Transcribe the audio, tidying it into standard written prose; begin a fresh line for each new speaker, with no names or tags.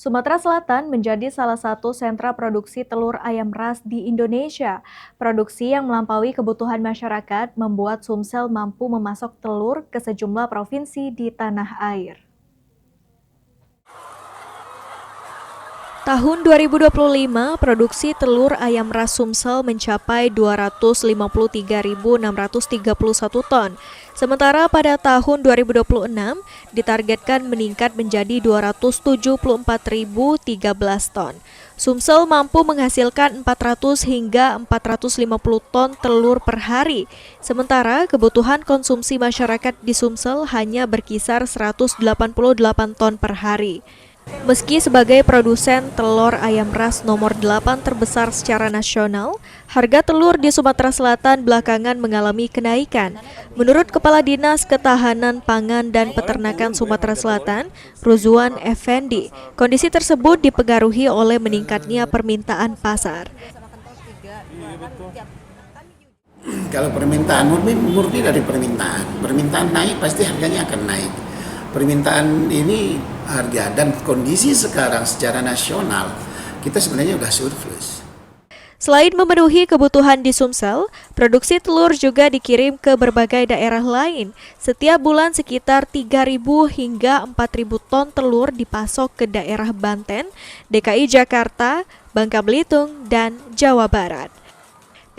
Sumatera Selatan menjadi salah satu sentra produksi telur ayam ras di Indonesia. Produksi yang melampaui kebutuhan masyarakat membuat Sumsel mampu memasok telur ke sejumlah provinsi di tanah air. Tahun 2025, produksi telur ayam ras Sumsel mencapai 253.631 ton. Sementara pada tahun 2026 ditargetkan meningkat menjadi 274.013 ton. Sumsel mampu menghasilkan 400 hingga 450 ton telur per hari. Sementara kebutuhan konsumsi masyarakat di Sumsel hanya berkisar 188 ton per hari. Meski sebagai produsen telur ayam ras nomor 8 terbesar secara nasional, harga telur di Sumatera Selatan belakangan mengalami kenaikan. Menurut Kepala Dinas Ketahanan Pangan dan Peternakan Sumatera Selatan, Ruzwan Effendi, kondisi tersebut dipengaruhi oleh meningkatnya permintaan pasar.
Kalau permintaan murni dari permintaan naik pasti harganya akan naik. Permintaan ini harga dan kondisi sekarang secara nasional kita sebenarnya sudah surplus.
Selain memenuhi kebutuhan di Sumsel, produksi telur juga dikirim ke berbagai daerah lain. Setiap bulan sekitar 3.000 hingga 4.000 ton telur dipasok ke daerah Banten, DKI Jakarta, Bangka Belitung, dan Jawa Barat.